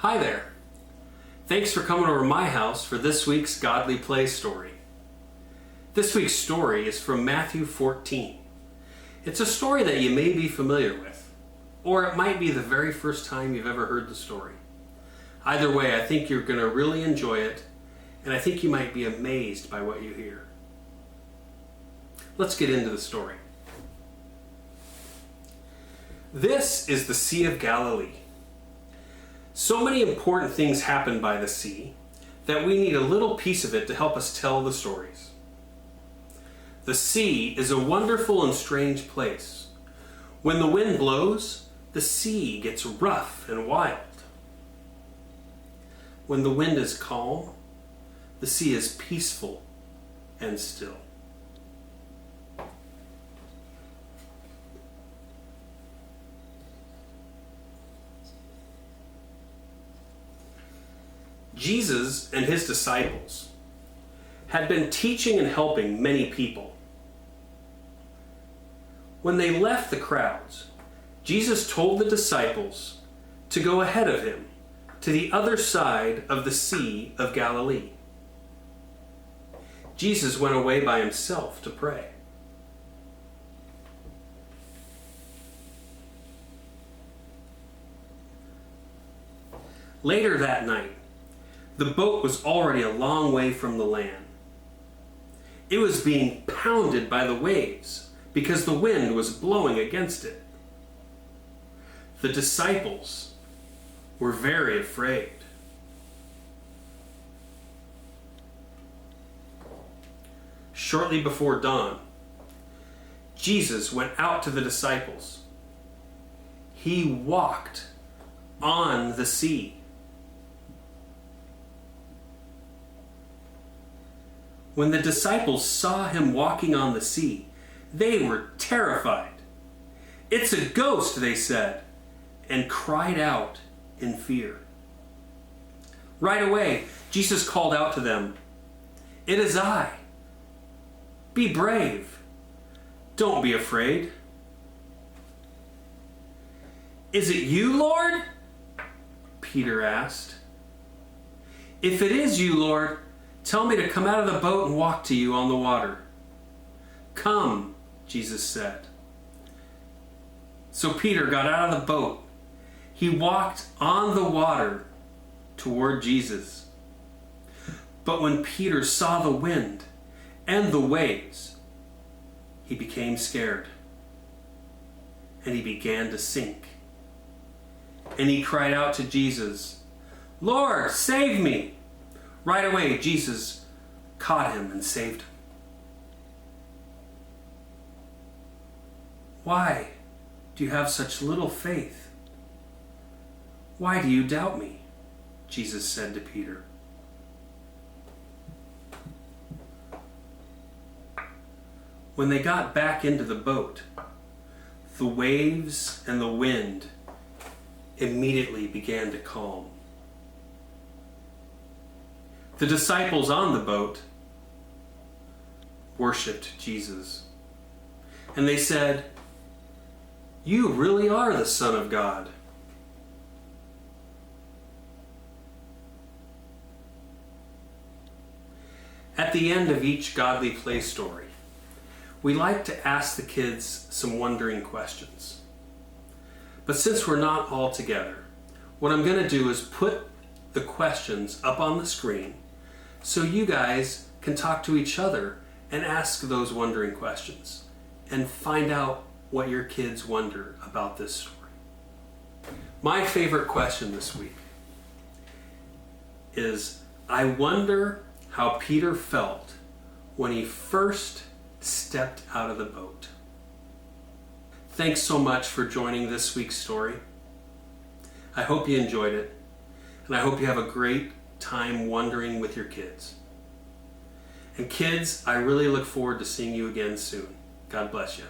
Hi there. Thanks for coming over to my house for this week's Godly Play story. This week's story is from Matthew 14. It's a story that you may be familiar with, or it might be the very first time you've ever heard the story. Either way, I think you're going to really enjoy it, and I think you might be amazed by what you hear. Let's get into the story. This is the Sea of Galilee. So many important things happen by the sea that we need a little piece of it to help us tell the stories. The sea is a wonderful and strange place. When the wind blows, the sea gets rough and wild. When the wind is calm, the sea is peaceful and still. Jesus and his disciples had been teaching and helping many people. When they left the crowds, Jesus told the disciples to go ahead of him to the other side of the Sea of Galilee. Jesus went away by himself to pray. Later that night, the boat was already a long way from the land. It was being pounded by the waves because the wind was blowing against it. The disciples were very afraid. Shortly before dawn, Jesus went out to the disciples. He walked on the sea. When the disciples saw him walking on the sea, they were terrified. "It's a ghost," they said, and cried out in fear. Right away, Jesus called out to them, "It is I. Be brave. Don't be afraid." "Is it you, Lord?" Peter asked. "If it is you, Lord, tell me to come out of the boat and walk to you on the water." "Come," Jesus said. So Peter got out of the boat. He walked on the water toward Jesus. But when Peter saw the wind and the waves, he became scared, and he began to sink. And he cried out to Jesus, "Lord, save me!" Right away, Jesus caught him and saved him. "Why do you have such little faith? Why do you doubt me?" Jesus said to Peter. When they got back into the boat, the waves and the wind immediately began to calm. The disciples on the boat worshipped Jesus. And they said, "You really are the Son of God." At the end of each Godly Play story, we like to ask the kids some wondering questions. But since we're not all together, what I'm going to do is put the questions up on the screen so you guys can talk to each other and ask those wondering questions and find out what your kids wonder about this story. My favorite question this week is, I wonder how Peter felt when he first stepped out of the boat. Thanks so much for joining this week's story. I hope you enjoyed it, and I hope you have a great time wondering with your kids. And kids, I really look forward to seeing you again soon. God bless you.